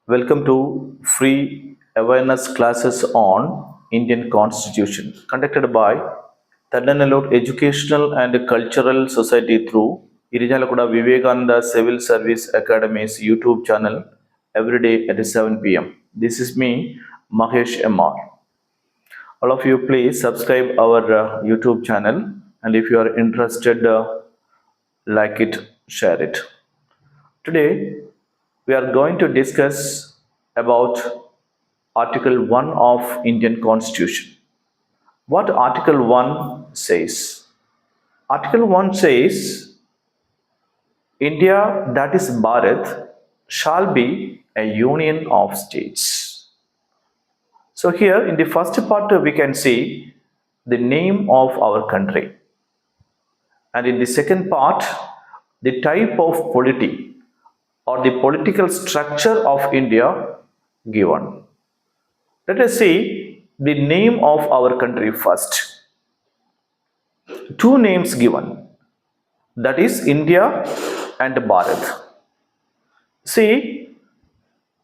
Welcome to free awareness classes on Indian Constitution conducted by Tharananellur Educational and Cultural Society through Irinjalakuda Vivekananda Civil Service Academy's YouTube channel every day at 7 p.m. This is me, Mahesh MR. All of you please subscribe our YouTube channel, and if you are interested, like it, share it. Today we are going to discuss about Article 1 of Indian Constitution. What Article 1 says? Article 1 says India, that is Bharat, shall be a union of states. So here in the first part we can see the name of our country, and in the second part the type of polity or the political structure of India given. Let us see the name of our country first. Two names given, that is India and Bharat. See,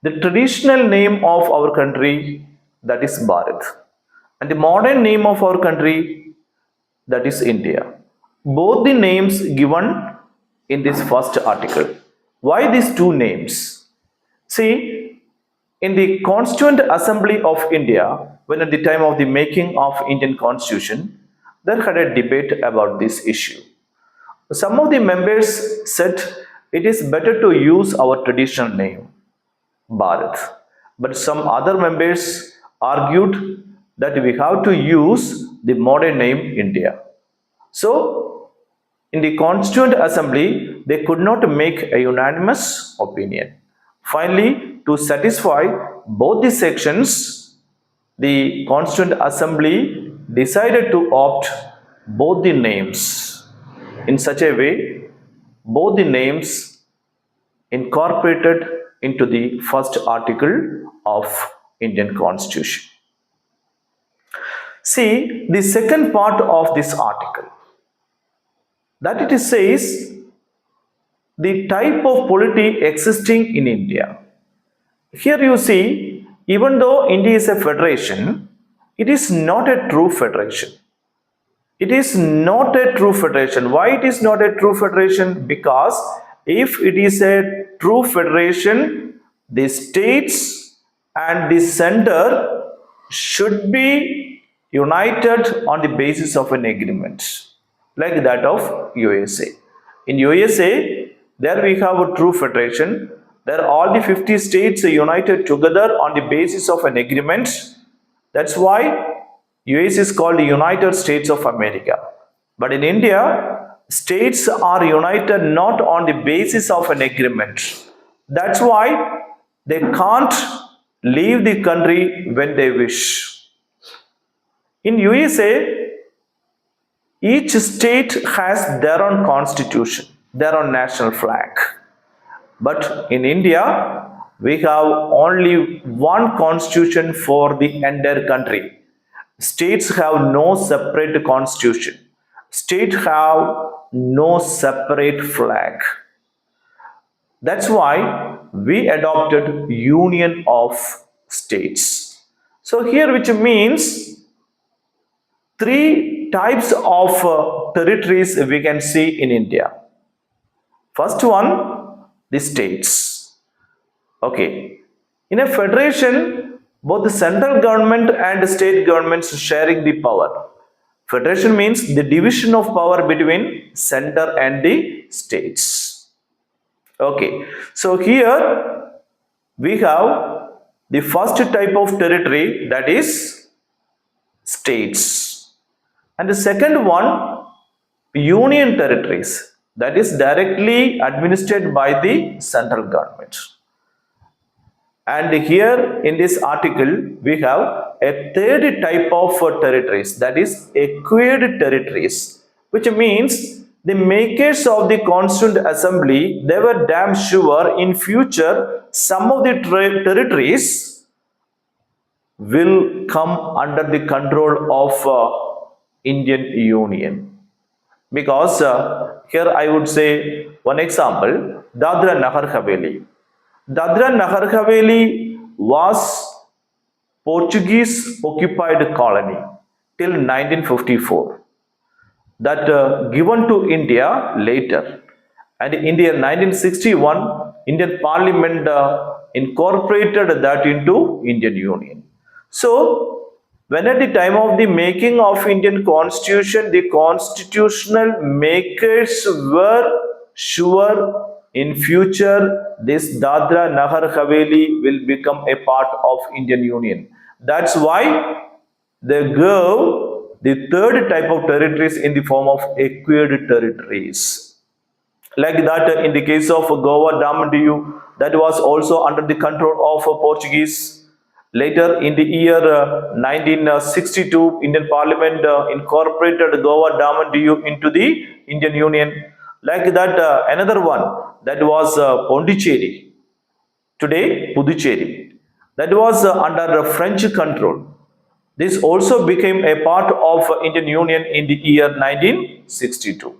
the traditional name of our country, that is Bharat, and the modern name of our country, that is India. Both the names given in this first article. Why these two names? See, in the Constituent Assembly of India, when at the time of the making of Indian Constitution, there had a debate about this issue. Some of the members said it is better to use our traditional name, Bharat. But some other members argued that we have to use the modern name India. So, in the Constituent Assembly, they could not make a unanimous opinion. Finally, to satisfy both the sections, the Constituent Assembly decided to opt both the names. In such a way, both the names incorporated into the first article of Indian Constitution. See the second part of this article, that it says the type of polity existing in India. Here you see, even though India is a federation, it is not a true federation. It is not a true federation. Why it is not a true federation? Because if it is a true federation, the states and the center should be united on the basis of an agreement, like that of USA. In USA, there we have a true federation. There all the 50 states are united together on the basis of an agreement. That's why US is called the United States of America. But in India, states are united not on the basis of an agreement. That's why they can't leave the country when they wish. In USA, each state has their own constitution, their own national flag. But in India, we have only one constitution for the entire country. States have no separate constitution. States have no separate flag. That's why we adopted Union of States. So here, which means three types of territories we can see in India. First one, the states. Okay. In a federation, both the central government and the state governments sharing the power. Federation means the division of power between center and the states. Okay. So here we have the first type of territory, that is states. And the second one, union territories, that is directly administered by the central government. And here in this article, we have a third type of territories, that is acquired territories, which means the makers of the Constituent Assembly, they were damn sure in future some of the territories will come under the control of Indian Union. Because here I would say one example, Dadra Nagar Haveli. Dadra Nagar Haveli was Portuguese occupied colony till 1954, that given to India later. And in the year 1961, Indian Parliament incorporated that into Indian Union. So, when at the time of the making of Indian Constitution, the constitutional makers were sure in future this Dadra Nagar Haveli will become a part of Indian Union. That's why they gave the third type of territories in the form of acquired territories. Like that, in the case of Goa Dam Diu, that was also under the control of Portuguese. Later, in the year 1962, Indian Parliament incorporated Goa Dam Diu into the Indian Union. Like that, another one that was Pondicherry, today Puducherry, that was under French control. This also became a part of Indian Union in the year 1962.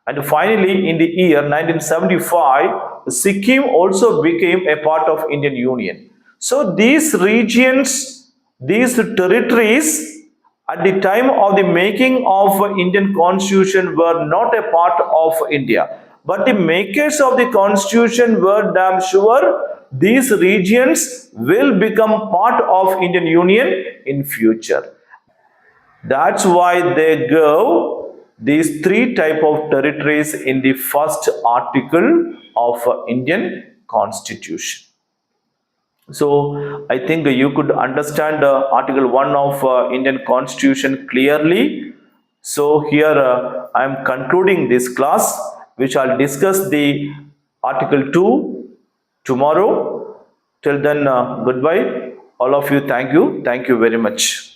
And finally, in the year 1975, Sikkim also became a part of Indian Union. So these regions, these territories, at the time of the making of Indian Constitution were not a part of India. But the makers of the Constitution were damn sure these regions will become part of Indian Union in future. That's why they gave these three type of territories in the first article of Indian Constitution. So I think you could understand Article 1 of Indian Constitution clearly. So here I am concluding this class, which I'll discuss the Article 2 tomorrow. Till then, goodbye. All of you, thank you. Thank you very much.